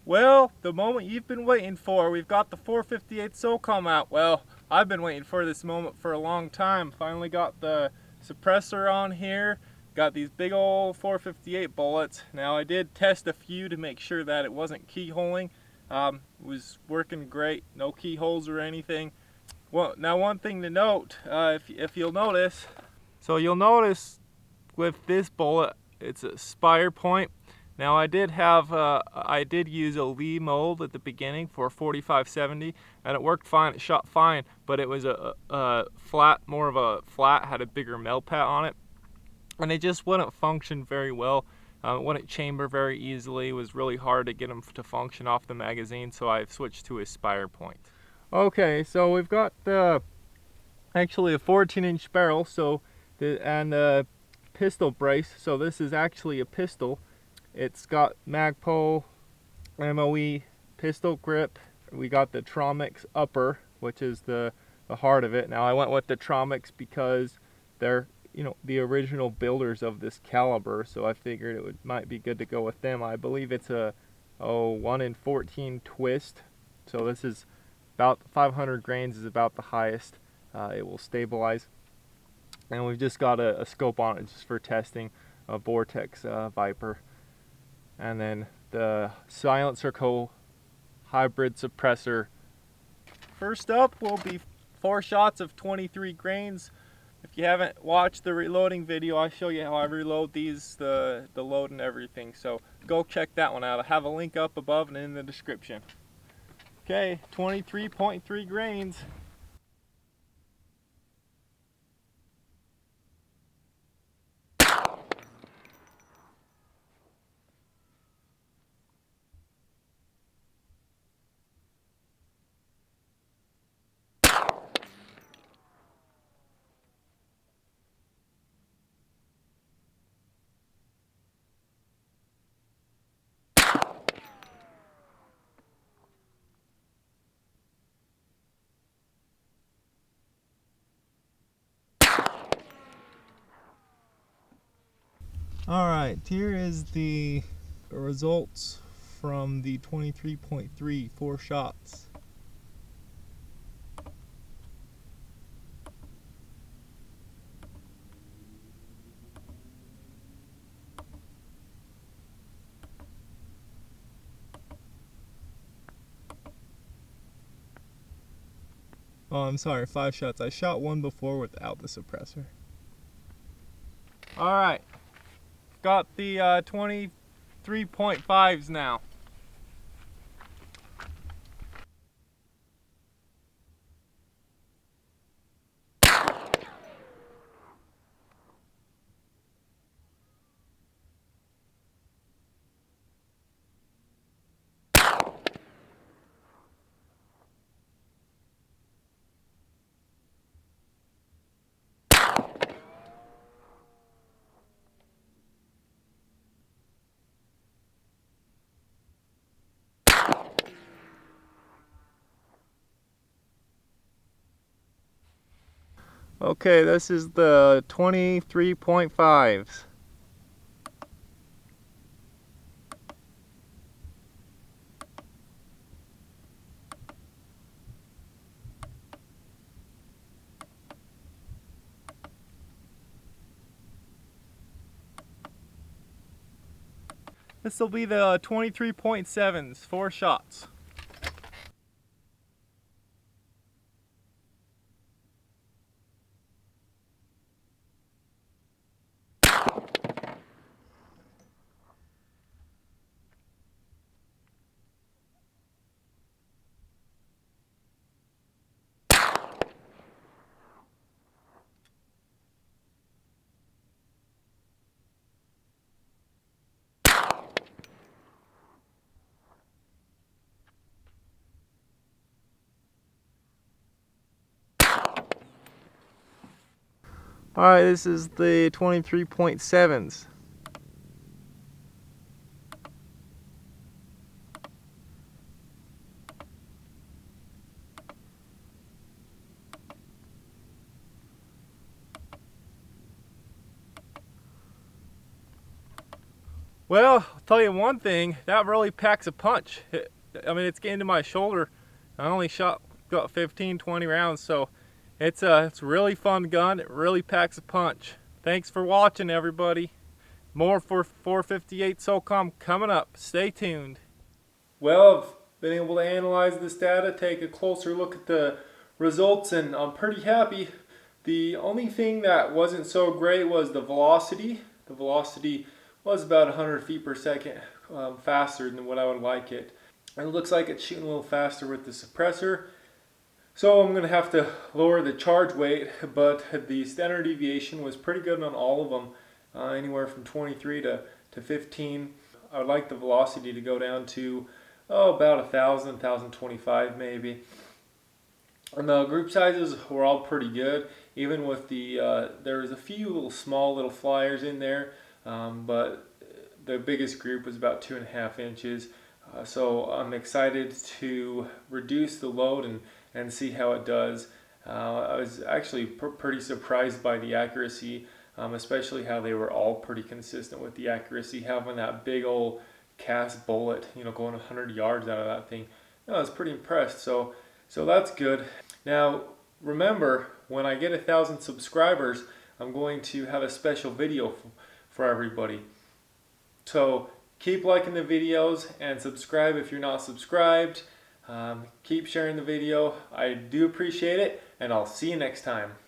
Well, the moment you've been waiting for, we've got the 458 Socom out. Well, I've been waiting for this moment for a long time. Finally got the suppressor on here, got these big old 458 bullets. Now I did test a few to make sure that it wasn't keyholing. It was working great, no keyholes or anything. Well, now one thing to note, if you'll notice, so you'll notice with this bullet, it's a spire point. Now I did use a Lee mold at the beginning for 4570, and it worked fine. It shot fine, but it was a flat, more of a flat, had a bigger mel pat on it, and it just wouldn't function very well. It wouldn't chamber very easily. It was really hard to get them to function off the magazine, so I've switched to a spire point. Okay, so we've got actually a 14-inch barrel, so and a pistol brace. So this is actually a pistol. It's got Magpul, MOE, pistol grip. We got the Tromix upper, which is the heart of it. Now I went with the Tromix because they're, you know, the original builders of this caliber, so I figured might be good to go with them. I believe it's a 1 in 14 twist, so this is about 500 grains is about the highest it will stabilize. And we've just got a scope on it just for testing, a Vortex Viper. And then the Silencer Co. hybrid suppressor. First up will be 4 shots of 23 grains. If you haven't watched the reloading video, I show you how I reload these, the load and everything. So go check that one out. I have a link up above and in the description. Okay, 23.3 grains. Alright, here is the results from the 23.3, 4 shots. Oh, I'm sorry, 5 shots. I shot one before without the suppressor. Alright, got the 23.5s now. Okay, this is the 23.5s. This will be the 23.7s, 4 shots. Alright, this is the 23.7s. Well, I'll tell you one thing, that really packs a punch. I mean, it's getting to my shoulder. I only got 15, 20 rounds, so it's a really fun gun. It really packs a punch. Thanks for watching, everybody. More for 458 Socom coming up. Stay tuned. Well, I've been able to analyze this data, take a closer look at the results, and I'm pretty happy. The only thing that wasn't so great was the velocity. The velocity was about 100 feet per second faster than what I would like it. And it looks like it's shooting a little faster with the suppressor. So I'm going to have to lower the charge weight, but the standard deviation was pretty good on all of them, anywhere from 23 to 15. I would like the velocity to go down to about 1,000, 1,025 maybe. And the group sizes were all pretty good, even with the, there was a few little flyers in there, but the biggest group was about 2.5 inches. So I'm excited to reduce the load and see how it does. I was actually pretty surprised by the accuracy, especially how they were all pretty consistent with the accuracy. Having that big old cast bullet, going 100 yards out of that thing, I was pretty impressed. So that's good. Now remember, when I get 1,000 subscribers, I'm going to have a special video for everybody. So keep liking the videos and subscribe if you're not subscribed. Keep sharing the video. I do appreciate it, and I'll see you next time.